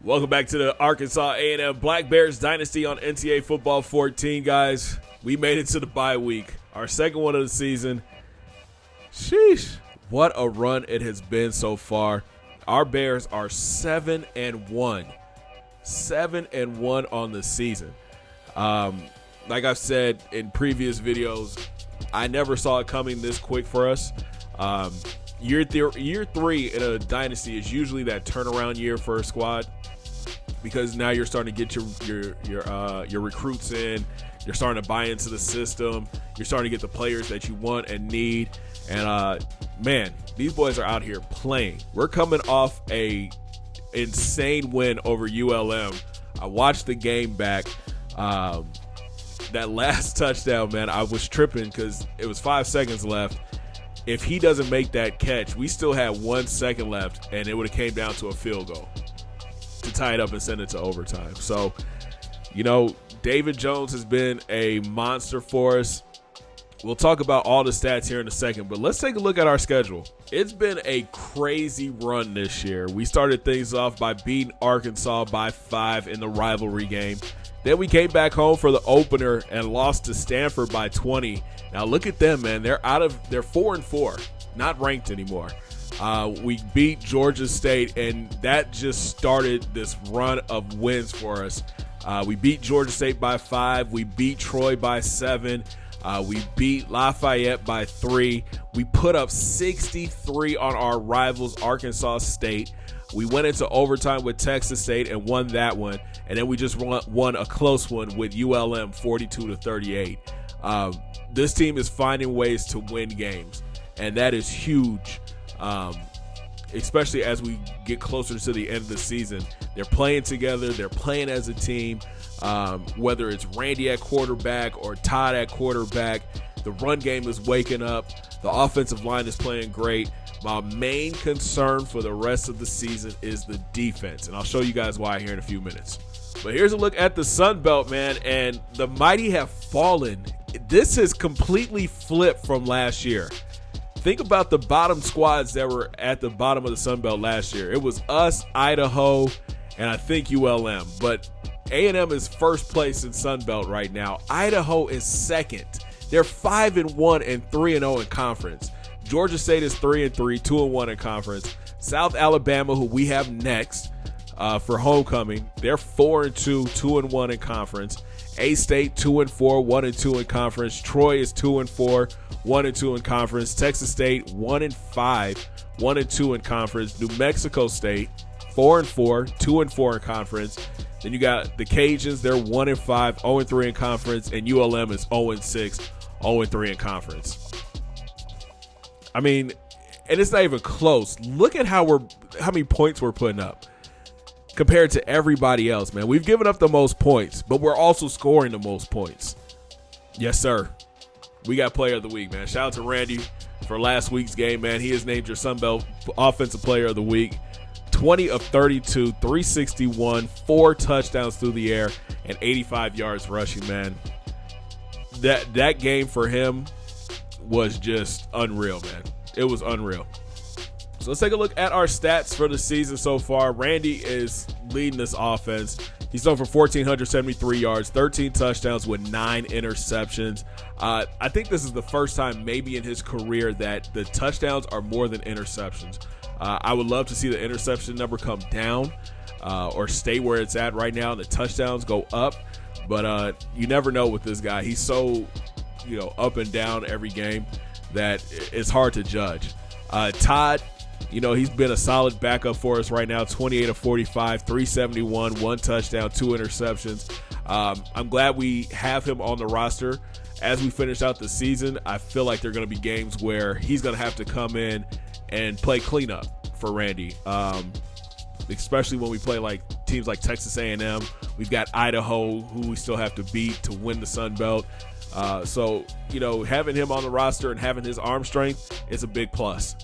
Welcome back to the Arkansas A&M Black Bears Dynasty on NCAA Football 14, guys. We made it to the bye week, our second one of the season. Sheesh, what a run it has been so far. Our Bears are 7-1, 7-1 on the season. Like I've said in previous videos, I never saw it coming this quick for us. Year three in a dynasty is usually that turnaround year for a squad, because now you're starting to get your recruits in. You're starting to buy into the system. You're starting to get the players that you want and need. And man, these boys are out here playing. We're coming off a insane win over ULM. I watched the game back. That last touchdown, man, I was tripping because it was 5 seconds left. If he doesn't make that catch, we still had 1 second left, and it would have came down to a field goal to tie it up and send it to overtime. So, David Jones has been a monster for us. We'll talk about all the stats here in a second, but let's take a look at our schedule. It's been a crazy run this year. We started things off by beating Arkansas by 5 in the rivalry game. Then we came back home for the opener and lost to Stanford by 20. Now look at them, man. They're 4-4, not ranked anymore. We beat Georgia State, and that just started this run of wins for us. We beat Georgia State by 5. We beat Troy by 7. We beat Lafayette by 3. We put up 63 on our rivals, Arkansas State. We went into overtime with Texas State and won that one. And then we just won a close one with ULM 42-38. This team is finding ways to win games, and that is huge, especially as we get closer to the end of the season. They're playing together. They're playing as a team, whether it's Randy at quarterback or Todd at quarterback. The run game is waking up. The offensive line is playing great. My main concern for the rest of the season is the defense, and I'll show you guys why here in a few minutes. But here's a look at the Sun Belt, man, and the mighty have fallen. This has completely flipped from last year. Think about the bottom squads that were at the bottom of the Sun Belt last year. It was us, Idaho, and I think ULM. But A&M is first place in Sun Belt right now. Idaho is second. They're 5-1 and 3-0 in conference. Georgia State is 3-3, 2-1 in conference. South Alabama, who we have next for homecoming, they're 4-2, 2-1 in conference. A-State 2-4, 1-2 in conference. Troy is 2-4, 1-2 in conference. Texas State 1-5, 1-2 in conference. New Mexico State 4-4, 2-4 in conference. Then you got the Cajuns, they're 1-5, 0-3 in conference, and ULM is 0-6, 0-3 in conference. I mean, and it's not even close. Look at how many points we're putting up compared to everybody else, man. We've given up the most points, but we're also scoring the most points. Yes, sir. We got player of the week, man. Shout out to Randy for last week's game, man. He is named your Sun Belt Offensive Player of the Week. 20 of 32, 361, 4 touchdowns through the air, and 85 yards rushing, man. That game for him was just unreal, man. It was unreal. So let's take a look at our stats for the season so far. Randy is leading this offense. He's thrown for 1,473 yards, 13 touchdowns with 9 interceptions. I think this is the first time maybe in his career that the touchdowns are more than interceptions. I would love to see the interception number come down or stay where it's at right now and the touchdowns go up. But you never know with this guy. He's so up and down every game that it's hard to judge. Todd, he's been a solid backup for us right now. 28 of 45, 371, 1 touchdown, 2 interceptions. I'm glad we have him on the roster. As we finish out the season, I feel like there are going to be games where he's going to have to come in and play cleanup for Randy, especially when we play like teams like Texas A&M. We've got Idaho, who we still have to beat to win the Sun Belt. So having him on the roster and having his arm strength is a big plus.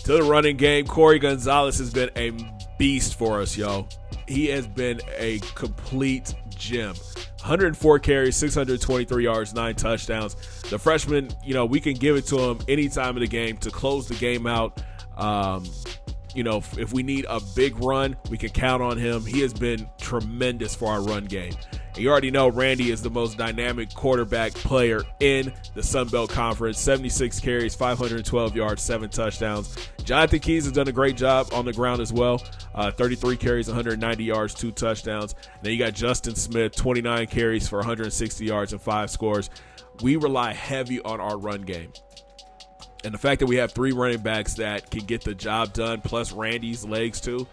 To the running game, Corey Gonzalez has been a beast for us, yo. He has been a complete gem. 104 carries, 623 yards, 9 touchdowns. The freshman, we can give it to him any time of the game to close the game out. if we need a big run, we can count on him. He has been tremendous for our run game. And you already know Randy is the most dynamic quarterback player in the Sun Belt Conference. 76 carries, 512 yards, 7 touchdowns. Jonathan Keys has done a great job on the ground as well. 33 carries, 190 yards, 2 touchdowns. Then you got Justin Smith, 29 carries for 160 yards and 5 scores. We rely heavy on our run game. And the fact that we have 3 running backs that can get the job done, plus Randy's legs too,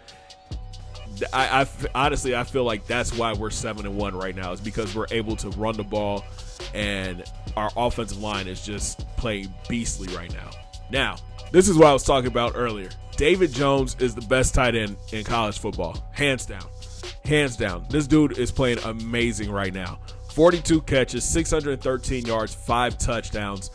I honestly feel like that's why we're 7-1 right now, is because we're able to run the ball and our offensive line is just playing beastly right now. Now, this is what I was talking about earlier. David Jones is the best tight end in college football, hands down. Hands down. This dude is playing amazing right now. 42 catches, 613 yards, 5 touchdowns.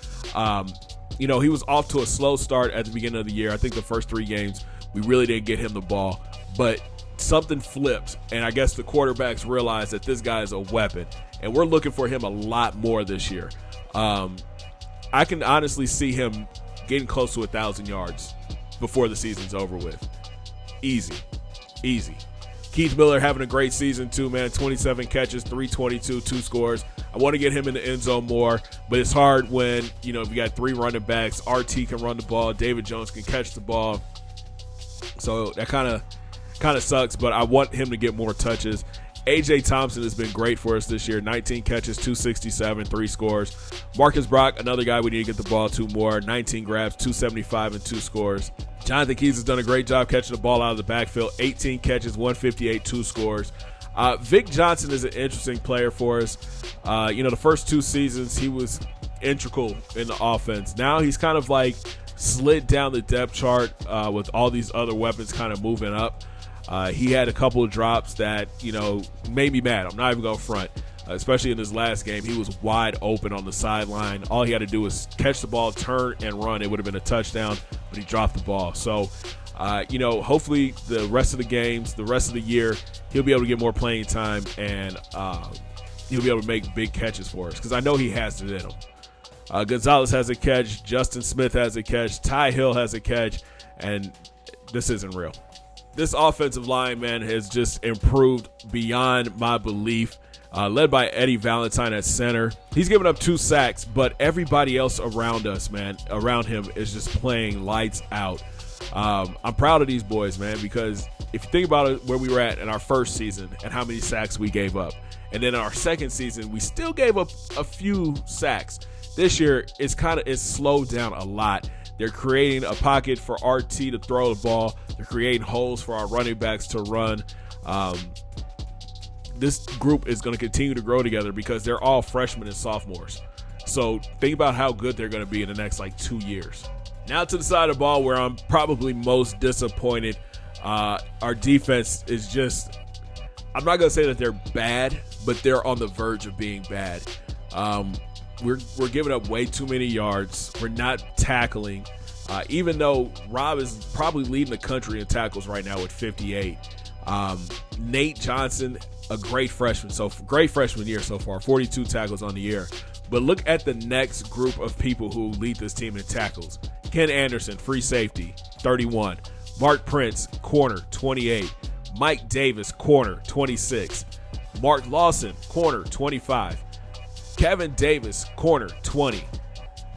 He was off to a slow start at the beginning of the year. I think the first 3 games, we really didn't get him the ball. But something flipped, and I guess the quarterbacks realized that this guy is a weapon. And we're looking for him a lot more this year. I can honestly see him getting close to 1,000 yards before the season's over with. Easy. Keith Miller having a great season too, man. 27 catches, 322, 2 scores. I want to get him in the end zone more, but it's hard when, we got 3 running backs. RT can run the ball. David Jones can catch the ball. So that kind of sucks, but I want him to get more touches. A.J. Thompson has been great for us this year. 19 catches, 267, 3 scores. Marcus Brock, another guy we need to get the ball to more. 19 grabs, 275, and 2 scores. Jonathan Keys has done a great job catching the ball out of the backfield. 18 catches, 158, 2 scores. Vic Johnson is an interesting player for us. The first 2 seasons, he was integral in the offense. Now he's kind of like slid down the depth chart with all these other weapons kind of moving up. He had a couple of drops that, made me mad. I'm not even going to front. Especially in his last game, he was wide open on the sideline. All he had to do was catch the ball, turn, and run. It would have been a touchdown, but he dropped the ball. So, hopefully the rest of the games, the rest of the year, he'll be able to get more playing time, and he'll be able to make big catches for us, because I know he has it in him. Gonzalez has a catch. Justin Smith has a catch. Ty Hill has a catch, and this isn't real. This offensive line, man, has just improved beyond my belief. Led by Eddie Valentine at center. He's given up 2 sacks, but everybody else around us, man, around him is just playing lights out. I'm proud of these boys, man, because if you think about it, where we were at in our first season and how many sacks we gave up, and then in our second season, we still gave up a few sacks. This year, it's slowed down a lot. They're creating a pocket for RT to throw the ball. They're creating holes for our running backs to run. This group is going to continue to grow together because they're all freshmen and sophomores. So think about how good they're going to be in the next 2 years. Now to the side of the ball where I'm probably most disappointed. Our defense is just, I'm not going to say that they're bad, but they're on the verge of being bad. We're giving up way too many yards. We're not tackling. Even though Rob is probably leading the country in tackles right now with 58. Nate Johnson, a great freshman. So great freshman year so far, 42 tackles on the year. But look at the next group of people who lead this team in tackles. Ken Anderson, free safety, 31. Mark Prince, corner, 28. Mike Davis, corner, 26. Mark Lawson, corner, 25. Kevin Davis, corner, 20.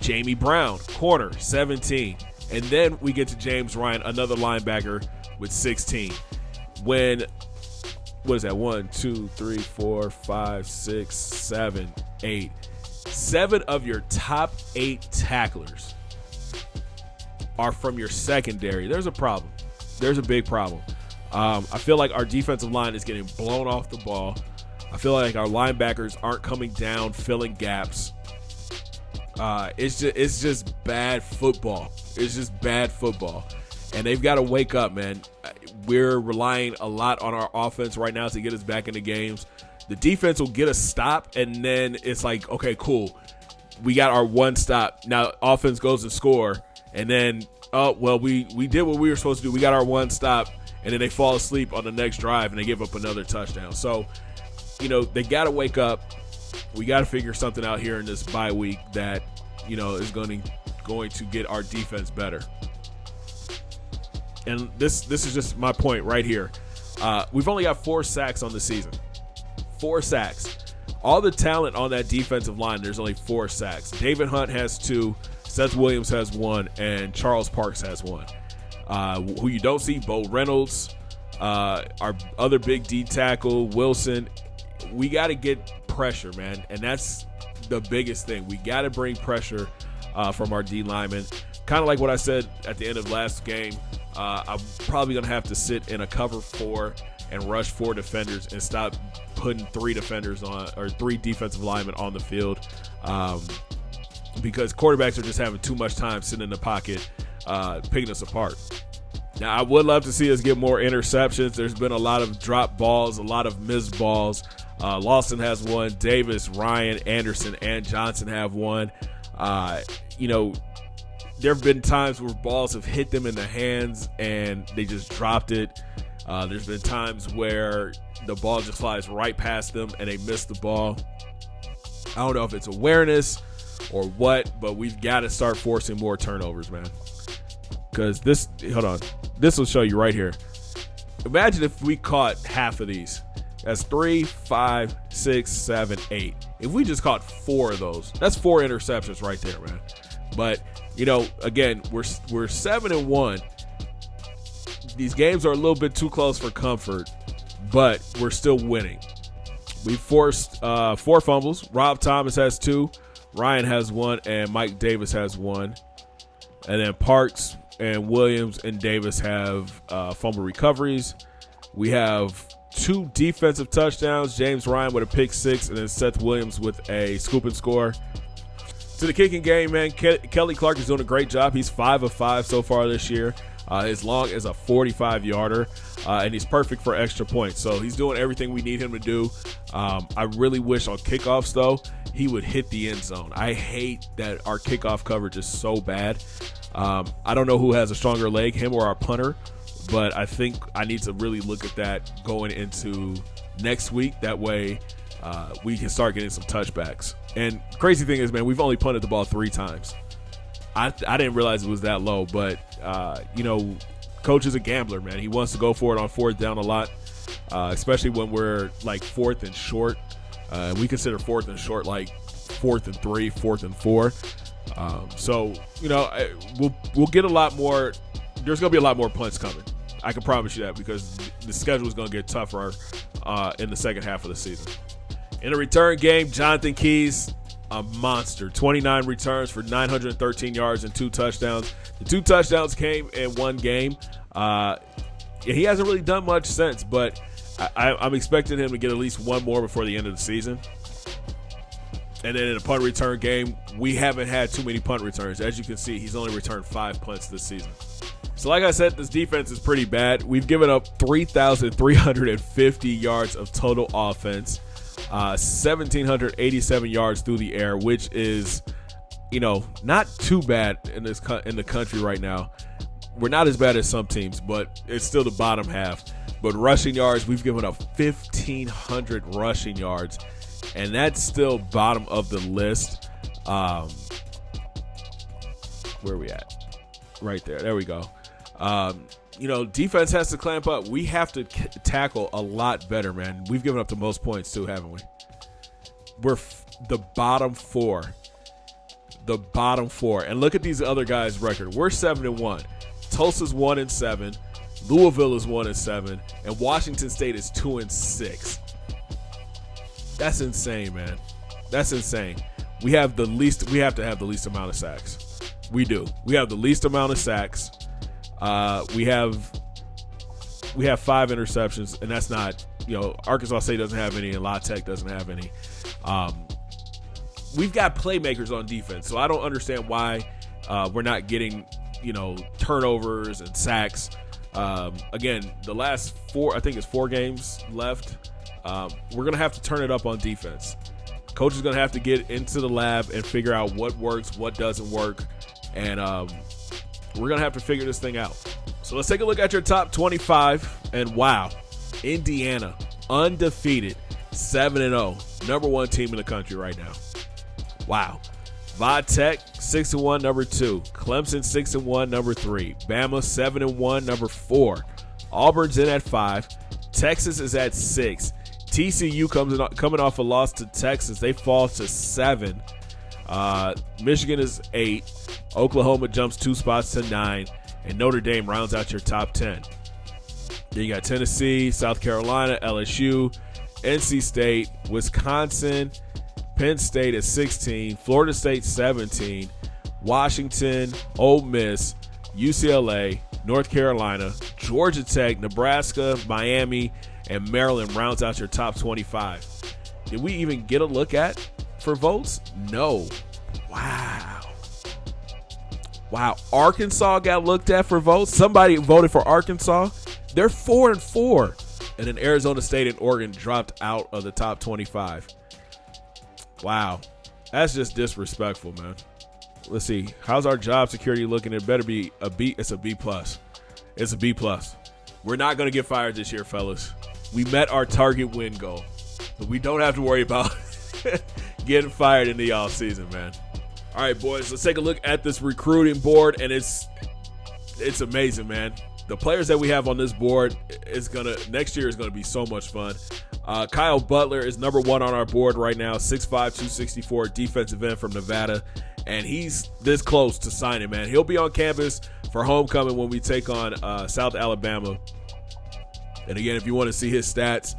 Jamie Brown, corner, 17. And then we get to James Ryan, another linebacker with 16. When, what is that? 1, 2, 3, 4, 5, 6, 7, 8. 7 of your top 8 tacklers are from your secondary. There's a problem. There's a big problem. I feel like our defensive line is getting blown off the ball. I feel like our linebackers aren't coming down, filling gaps. It's just bad football. It's just bad football. And they've got to wake up, man. We're relying a lot on our offense right now to get us back into games. The defense will get a stop, and then it's like, okay, cool. We got our one stop. Now offense goes and score, and then, we did what we were supposed to do. We got our one stop, and then they fall asleep on the next drive, and they give up another touchdown. So, they got to wake up. We got to figure something out here in this bye week that, is going to get our defense better. and this is just my point right here. We've only got 4 sacks on the season. 4 sacks. All the talent on that defensive line, there's only 4 sacks. David Hunt has 2, Seth Williams has 1, and Charles Parks has 1. Who you don't see, Bo Reynolds, our other big D tackle, Wilson. We got to get pressure, man, and that's the biggest thing. We got to bring pressure from our D linemen. Kind of like what I said at the end of last game, I'm probably going to have to sit in a cover 4 and rush 4 defenders and stop putting 3 defenders on, or 3 defensive linemen on the field, because quarterbacks are just having too much time sitting in the pocket, picking us apart. Now, I would love to see us get more interceptions. There's been a lot of drop balls, a lot of missed balls. Lawson has 1. Davis, Ryan, Anderson, and Johnson have 1. There have been times where balls have hit them in the hands and they just dropped it. There's been times where the ball just flies right past them and they miss the ball. I don't know if it's awareness or what, but we've got to start forcing more turnovers, man. Because this will show you right here. Imagine if we caught half of these. That's 3, 5, 6, 7, 8. If we just caught 4 of those, that's 4 interceptions right there, man. But again, we're 7-1. These games are a little bit too close for comfort, but we're still winning. We forced 4 fumbles. Rob Thomas has 2, Ryan has 1, and Mike Davis has 1. And then Parks and Williams and Davis have fumble recoveries. We have 2 defensive touchdowns. James Ryan with a pick 6, and then Seth Williams with a scoop and score. To the kicking game, man, Kelly Clark is doing a great job. He's 5 of 5 so far this year. As long as a 45-yarder, and he's perfect for extra points. So he's doing everything we need him to do. I really wish on kickoffs, though, he would hit the end zone. I hate that our kickoff coverage is so bad. I don't know who has a stronger leg, him or our punter, but I think I need to really look at that going into next week. That way we can start getting some touchbacks. And crazy thing is, man, we've only punted the ball 3 times. I didn't realize it was that low, but, Coach is a gambler, man. He wants to go for it on 4th down a lot, especially when we're like 4th and short. We consider 4th and short like 4th and 3, 4th and 4. We'll get a lot more. There's going to be a lot more punts coming. I can promise you that, because the schedule is going to get tougher in the second half of the season. In a return game, Jonathan Keys, a monster. 29 returns for 913 yards and 2 touchdowns. The 2 touchdowns came in one game. He hasn't really done much since, but I'm expecting him to get at least 1 more before the end of the season. And then in a punt return game, we haven't had too many punt returns. As you can see, he's only returned 5 punts this season. So like I said, this defense is pretty bad. We've given up 3,350 yards of total offense. 1,787 yards through the air, which is, not too bad in the country right now. We're not as bad as some teams, but it's still the bottom half. But rushing yards, we've given up 1,500 rushing yards, and that's still bottom of the list. Where are we at? Right there. There we go. Defense has to clamp up. We have to tackle a lot better, man. We've given up the most points too, haven't we? We're the bottom 4. The bottom 4. And look at these other guys' record. We're 7-1. Tulsa's 1-7. Louisville is 1-7. And Washington State is 2-6. That's insane, man. That's insane. We have to have the least amount of sacks. We do. We have the least amount of sacks. We have 5 interceptions, and that's not, Arkansas State doesn't have any, and La Tech doesn't have any. We've got playmakers on defense, so I don't understand why we're not getting, turnovers and sacks. Again, the last 4 games left. We're going to have to turn it up on defense. Coach is going to have to get into the lab and figure out what works, what doesn't work, and we're going to have to figure this thing out. So let's take a look at your top 25. And wow, Indiana, undefeated, 7-0, number 1 team in the country right now. Wow. Va Tech 6-1, number 2. Clemson 6-1, number 3. Bama 7-1, number 4. Auburn's in at 5. Texas is at 6. TCU coming off a loss to Texas. They fall to 7. Michigan is 8. Oklahoma jumps 2 spots to 9. And Notre Dame rounds out your top 10. Then you got Tennessee, South Carolina, LSU, NC State, Wisconsin, Penn State at 16, Florida State 17, Washington, Ole Miss, UCLA, North Carolina, Georgia Tech, Nebraska, Miami, and Maryland rounds out your top 25. Did we even get a look at for votes? No. Wow. Arkansas got looked at for votes. Somebody voted for Arkansas. They're 4-4. And then Arizona State and Oregon dropped out of the top 25. Wow. That's just disrespectful, man. Let's see. How's our job security looking? It better be a B. It's a B+. It's a B+. We're not going to get fired this year, fellas. We met our target win goal. But we don't have to worry about getting fired in the offseason, man. All right, boys, let's take a look at this recruiting board, and it's amazing, man. The players that we have on this board next year is gonna be so much fun. Kyle Butler is number 1 on our board right now, 6'5", 264, defensive end from Nevada, and he's this close to signing, man. He'll be on campus for homecoming when we take on South Alabama. And again, if you want to see his stats,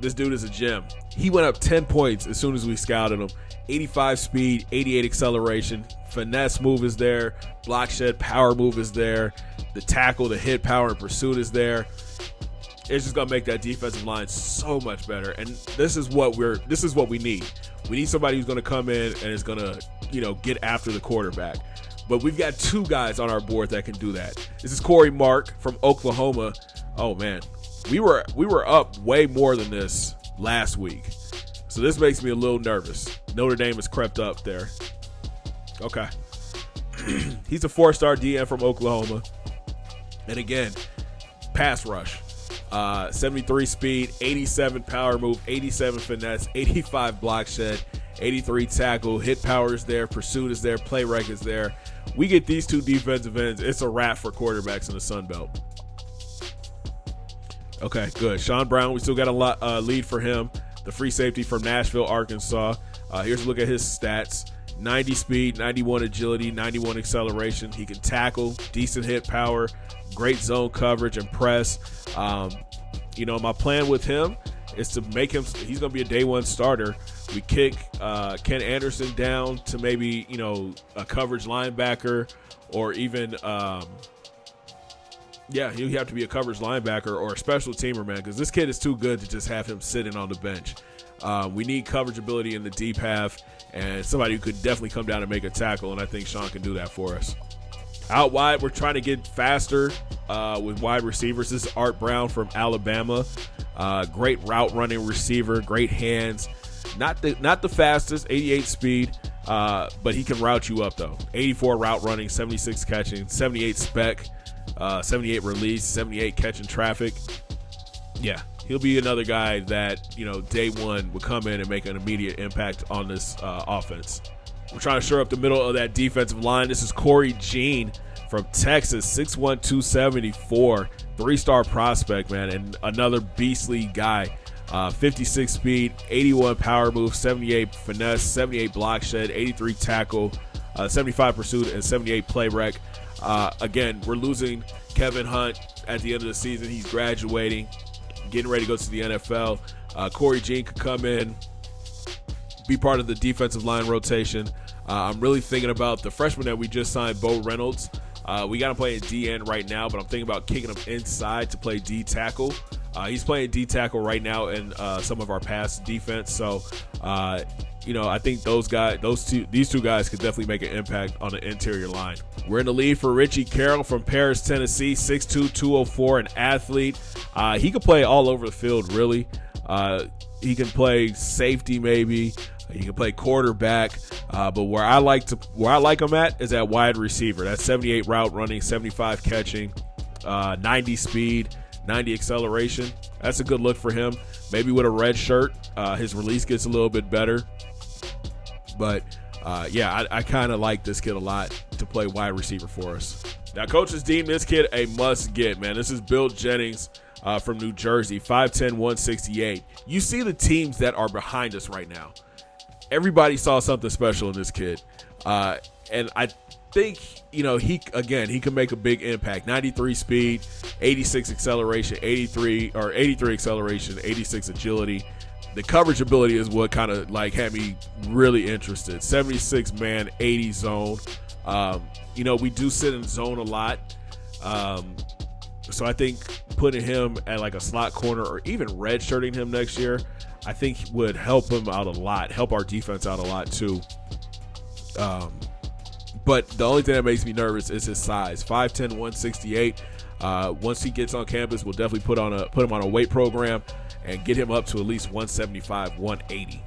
this dude is a gem. He went up 10 points as soon as we scouted him. 85 speed, 88 acceleration, finesse move is there, block shed power move is there, the tackle, the hit power and pursuit is there. It's just gonna make that defensive line so much better. And this is what we need. We need somebody who's gonna come in and is gonna, get after the quarterback. But we've got 2 guys on our board that can do that. This is Corey Mark from Oklahoma. Oh man, we were up way more than this last week. So this makes me a little nervous. Notre Dame has crept up there. Okay. He's a 4-star DN from Oklahoma. And again, pass rush. 73 speed, 87 power move, 87 finesse, 85 block shed, 83 tackle, hit power is there, pursuit is there, play rec is there. We get these 2 defensive ends, it's a wrap for quarterbacks in the Sun Belt. Okay, good. Sean Brown, we still got a lead for him. The free safety from Nashville, Arkansas. Here's a look at his stats. 90 speed, 91 agility, 91 acceleration. He can tackle, decent hit power, great zone coverage and press. My plan with him is to make him, he's going to be a day 1 starter. We kick Ken Anderson down to maybe, a coverage linebacker or even he'll have to be a coverage linebacker or a special teamer, man, because this kid is too good to just have him sitting on the bench. We need coverage ability in the deep half and somebody who could definitely come down and make a tackle, and I think Sean can do that for us. Out wide, we're trying to get faster with wide receivers. This is Art Brown from Alabama. Great route running receiver, great hands. Not the fastest, 88 speed, but he can route you up, though. 84 route running, 76 catching, 78 spec. 78 release, 78 catching traffic. Yeah, he'll be another guy that, day 1 would come in and make an immediate impact on this offense. We're trying to shore up the middle of that defensive line. This is Corey Jean from Texas, 6'1", 274, 3-star prospect, man, and another beastly guy. 56 speed, 81 power move, 78 finesse, 78 block shed, 83 tackle, 75 pursuit, and 78 play rec. Again, we're losing Kevin Hunt at the end of the season. He's graduating, getting ready to go to the NFL. Corey Jean could come in, be part of the defensive line rotation. I'm really thinking about the freshman that we just signed, Bo Reynolds. We got him playing D end right now, but I'm thinking about kicking him inside to play D tackle. He's playing D tackle right now in some of our pass defense. So, I think these two guys could definitely make an impact on the interior line. We're in the lead for Richie Carroll from Paris, Tennessee, 6'2", 204, an athlete. He can play all over the field, really. He can play safety, maybe. He can play quarterback. But where I like him at is at wide receiver. That's 78 route running, 75 catching, 90 speed, 90 acceleration. That's a good look for him. Maybe with a red shirt, his release gets a little bit better. But yeah, I kind of like this kid a lot to play wide receiver for us. Now, coaches deem this kid a must-get, man. This is Bill Jennings from New Jersey, 5'10", 168. You see the teams that are behind us right now. Everybody saw something special in this kid. And I think, he can make a big impact. 93 speed, 86 acceleration, 83 acceleration, 86 agility. The coverage ability is what kind of had me really interested. 76 man, 80 zone. We do sit in zone a lot. So I think putting him at a slot corner or even redshirting him next year, I think would help him out a lot, help our defense out a lot too. But the only thing that makes me nervous is his size, 5'10", 168. Once he gets on campus, we'll definitely put him on a weight program and get him up to at least 175, 180.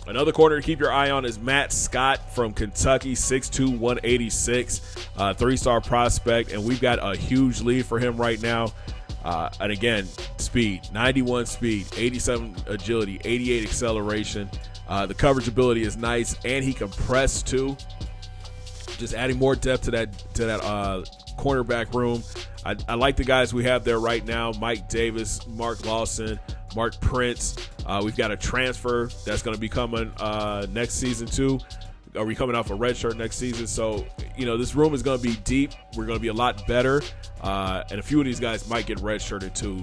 Another corner to keep your eye on is Matt Scott from Kentucky, 6'2", 186, 3-star prospect, and we've got a huge lead for him right now. And again, speed, 91 speed, 87 agility, 88 acceleration. The coverage ability is nice, and he can press too. Just adding more depth to that cornerback room. I like the guys we have there right now: Mike Davis, Mark Lawson, Mark Prince. We've got a transfer that's going to be coming next season too. Are we coming off a red shirt next season? So this room is going to be deep. We're going to be a lot better, and a few of these guys might get red shirted too,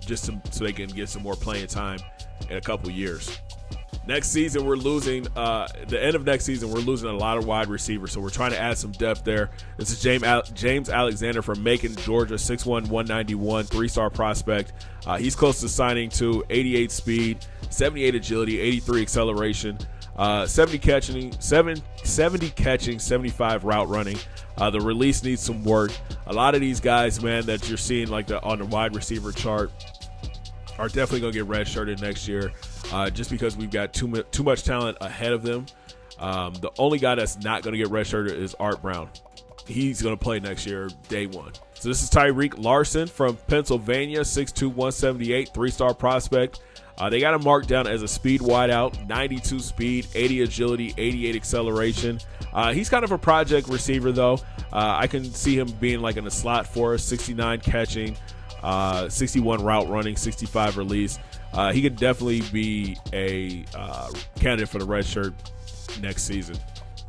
just so they can get some more playing time in a couple years. Next season, we're losing, the end of next season, we're losing a lot of wide receivers, so we're trying to add some depth there. This is James Alexander from Macon, Georgia, 6'1", 191, 3-star prospect. He's close to signing to 88 speed, 78 agility, 83 acceleration, 70 catching, 75 route running. The release needs some work. A lot of these guys, man, that you're seeing on the wide receiver chart are definitely going to get redshirted next year. Just because we've got too much talent ahead of them. The only guy that's not going to get redshirted is Art Brown. He's going to play next year, day one. So this is Tyreek Larson from Pennsylvania, 6'2", 178, 3-star prospect. They got him marked down as a speed wideout, 92 speed, 80 agility, 88 acceleration. He's kind of a project receiver, though. I can see him being in a slot for us, 69 catching, 61 route running, 65 release. He could definitely be a candidate for the red shirt next season.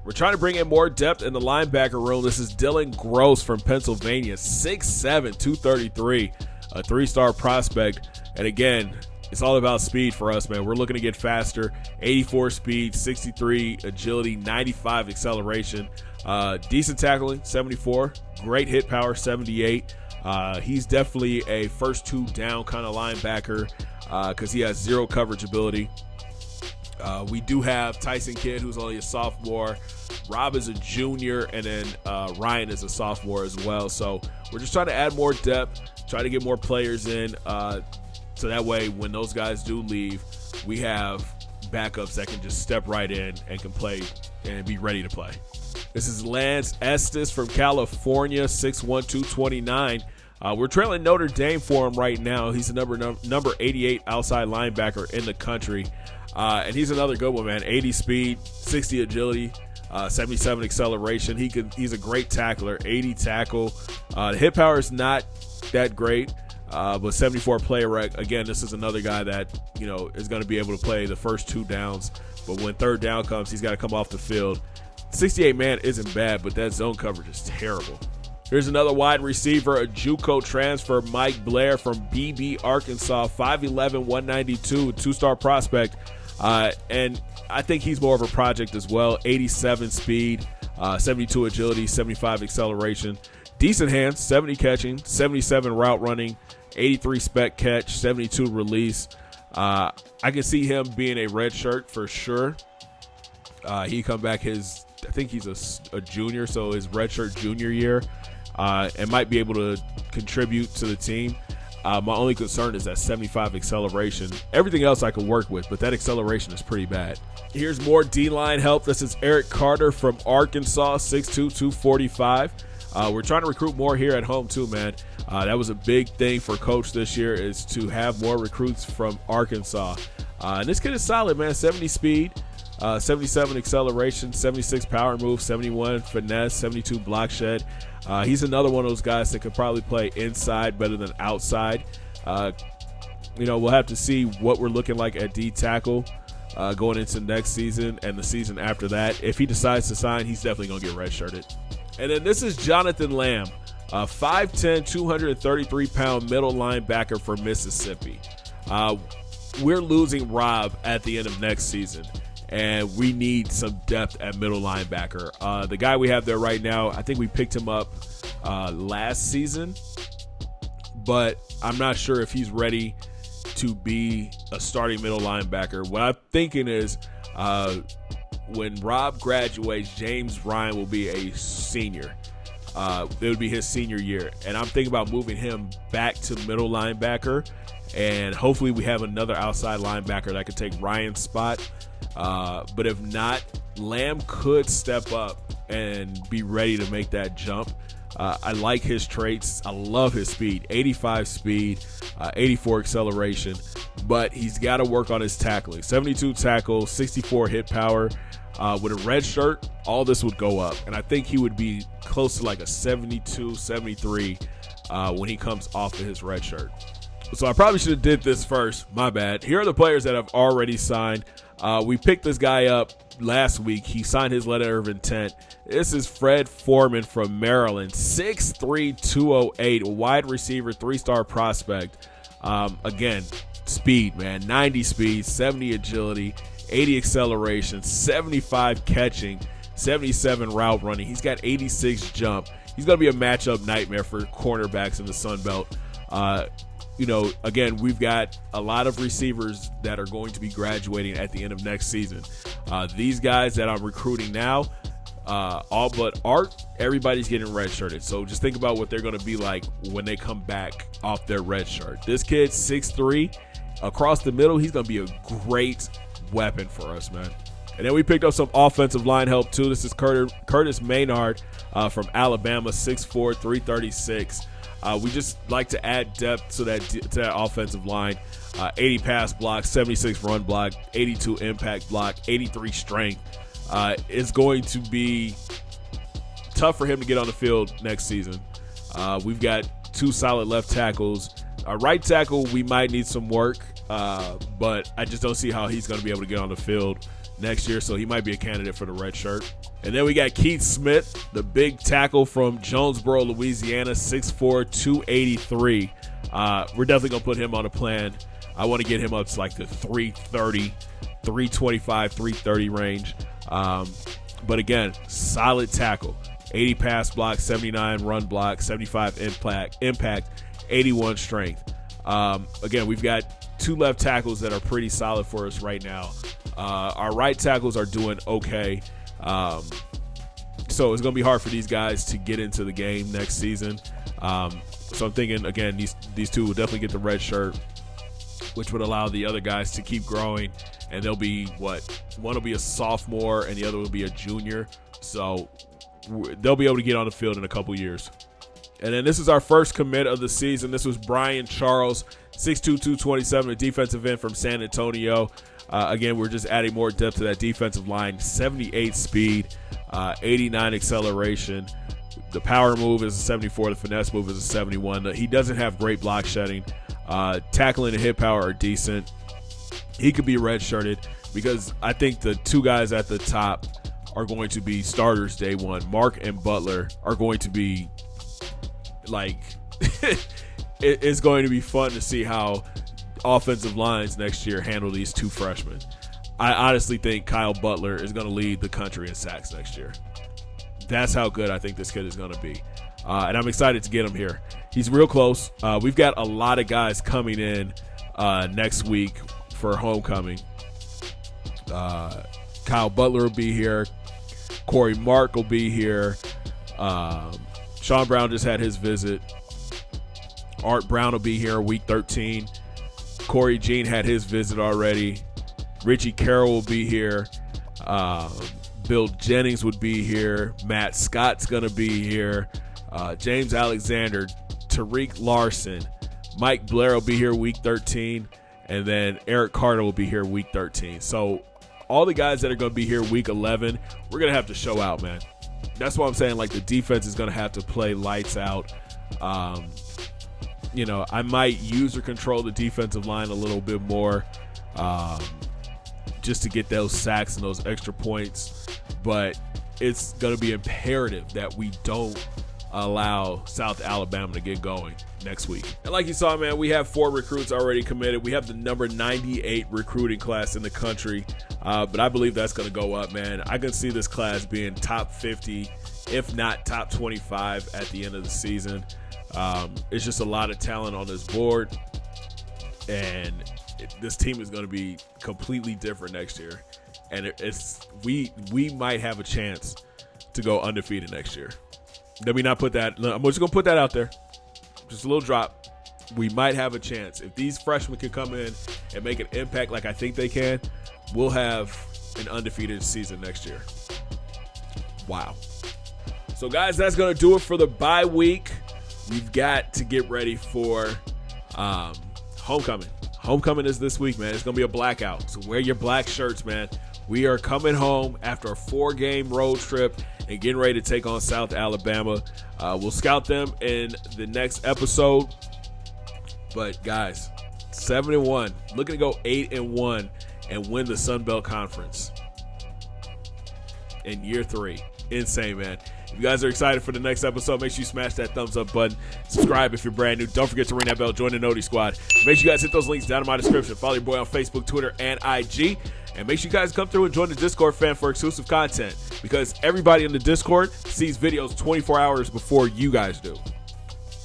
We're trying to bring in more depth in the linebacker room. This is Dylan Gross from Pennsylvania, 6'7", 233, a 3-star prospect. And again, it's all about speed for us, man. We're looking to get faster. 84 speed, 63 agility, 95 acceleration. Decent tackling, 74. Great hit power, 78. He's definitely a first two down kind of linebacker because he has zero coverage ability. We do have Tyson Kidd, who's only a sophomore. Rob is a junior, and then Ryan is a sophomore as well. So we're just trying to add more depth, try to get more players in, so that way when those guys do leave, we have backups that can just step right in and can play and be ready to play. This is Lance Estes from California, 6'1", 229. We're trailing Notre Dame for him right now. He's the number 88 outside linebacker in the country. And he's another good one, man. 80 speed, 60 agility, 77 acceleration. He's a great tackler, 80 tackle. The hit power is not that great, but 74 play rec. Again, this is another guy that, is going to be able to play the first two downs. But when third down comes, he's got to come off the field. 68 man isn't bad, but that zone coverage is terrible. Here's another wide receiver, a JUCO transfer, Mike Blair from BB, Arkansas, 5'11", 192, 2-star prospect. And I think he's more of a project as well. 87 speed, 72 agility, 75 acceleration. Decent hands, 70 catching, 77 route running, 83 spec catch, 72 release. I can see him being a red shirt for sure. He come back I think he's a junior, so his red shirt junior year, and might be able to contribute to the team. My only concern is that 75 acceleration. Everything else I can work with, but that acceleration is pretty bad. Here's more D-line help. This is Eric Carter from Arkansas, 6'2", 245. We're trying to recruit more here at home too, man. That was a big thing for Coach this year, is to have more recruits from Arkansas. And this kid is solid, man. 70 speed, 77 acceleration, 76 power move, 71 finesse, 72 block shed. He's another one of those guys that could probably play inside better than outside. We'll have to see what we're looking like at D tackle going into next season and the season after that. If he decides to sign, he's definitely going to get redshirted. And then this is Jonathan Lamb, a 5'10", 233-pound middle linebacker for Mississippi. We're losing Rob at the end of next season, and we need some depth at middle linebacker. The guy we have there right now, I think we picked him up last season, but I'm not sure if he's ready to be a starting middle linebacker. What I'm thinking is when Rob graduates, James Ryan will be a senior. It would be his senior year, and I'm thinking about moving him back to middle linebacker, and hopefully we have another outside linebacker that could take Ryan's spot. But if not, Lamb could step up and be ready to make that jump. I like his traits. I love his speed. 85 speed, 84 acceleration, but he's got to work on his tackling. 72 tackle, 64 hit power. With a red shirt, all this would go up, and I think he would be close to like a 72, 73 when he comes off of his red shirt. So I probably should have did this first. My bad. Here are the players that have already signed. We picked this guy up last week. He signed his letter of intent. This is Fred Foreman from Maryland, 6'3", 208, a wide receiver, 3-star prospect. Again, speed, man, 90 speed, 70 agility, 80 acceleration, 75 catching, 77 route running. He's got 86 jump. He's going to be a matchup nightmare for cornerbacks in the Sun Belt. Again, we've got a lot of receivers that are going to be graduating at the end of next season. These guys that I'm recruiting now, all but Art, everybody's getting redshirted. So just think about what they're going to be like when they come back off their red shirt. This kid, 6'3", across the middle, he's going to be a great weapon for us, man. And then we picked up some offensive line help too. This is Curtis Maynard from Alabama, 6'4", 336. We just like to add depth to that offensive line. 80 pass block, 76 run block, 82 impact block, 83 strength. It's going to be tough for him to get on the field next season. We've got 2 solid left tackles. Right tackle, we might need some work, but I just don't see how he's going to be able to get on the field next year, so he might be a candidate for the red shirt. And then we got Keith Smith, the big tackle from Jonesboro, Louisiana, 6'4", 283. We're definitely going to put him on a plan. I want to get him up to like the 330, 325, 330 range. But again, solid tackle. 80 pass block, 79 run block, 75 impact, 81 strength. Again, we've got 2 left tackles that are pretty solid for us right now. Our right tackles are doing okay. So it's going to be hard for these guys to get into the game next season. So I'm thinking, again, these 2 will definitely get the red shirt, which would allow the other guys to keep growing. And they'll be, one will be a sophomore and the other will be a junior. So they'll be able to get on the field in a couple years. And then this is our first commit of the season. This was Brian Charles, 6'2", 227, a defensive end from San Antonio. Again, we're just adding more depth to that defensive line. 78 speed, 89 acceleration. The power move is a 74. The finesse move is a 71. He doesn't have great block shedding. Tackling and hit power are decent. He could be redshirted because I think the 2 guys at the top are going to be starters day one. Mark and Butler are going to be like it's going to be fun to see how offensive lines next year handle these 2 freshmen. I honestly think Kyle Butler is going to lead the country in sacks next year. That's how good I think this kid is going to be. And I'm excited to get him here. He's real close. We've got a lot of guys coming in next week for homecoming. Kyle Butler will be here. Corey Mark will be here. Sean Brown just had his visit. Art Brown will be here week 13. Corey Jean had his visit already. Richie Carroll will be here. Bill Jennings would be here. Matt Scott's going to be here. James Alexander, Tariq Larson, Mike Blair will be here week 13. And then Eric Carter will be here week 13. So all the guys that are going to be here week 11, we're going to have to show out, man. That's why I'm saying, like, the defense is going to have to play lights out. You know, I might use or control the defensive line a little bit more just to get those sacks and those extra points. But it's going to be imperative that we don't allow South Alabama to get going next week. And like you saw, man, we have 4 recruits already committed. We have the number 98 recruiting class in the country, but I believe that's going to go up, man. I can see this class being top 50, if not top 25 at the end of the season. It's just a lot of talent on this board, and this team is going to be completely different next year. And we might have a chance to go undefeated next year. Let me not put that. I'm just going to put that out there. Just a little drop. We might have a chance. If these freshmen can come in and make an impact like I think they can, we'll have an undefeated season next year. Wow. So, guys, that's going to do it for the bye week. We've got to get ready for homecoming. Homecoming is this week, man. It's going to be a blackout. So wear your black shirts, man. We are coming home after a 4-game road trip and getting ready to take on South Alabama. We'll scout them in the next episode. But, guys, 7-1. Looking to go 8-1 and win the Sun Belt Conference in year 3. Insane, man. If you guys are excited for the next episode, make sure you smash that thumbs up button. Subscribe if you're brand new. Don't forget to ring that bell. Join the Noti Squad. Make sure you guys hit those links down in my description. Follow your boy on Facebook, Twitter, and IG. And make sure you guys come through and join the Discord fan for exclusive content, because everybody in the Discord sees videos 24 hours before you guys do.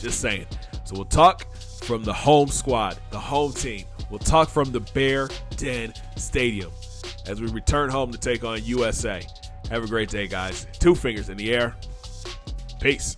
Just saying. So we'll talk from the home squad, the home team. We'll talk from the Bear Den Stadium as we return home to take on USA. Have a great day, guys. 2 fingers in the air. Peace.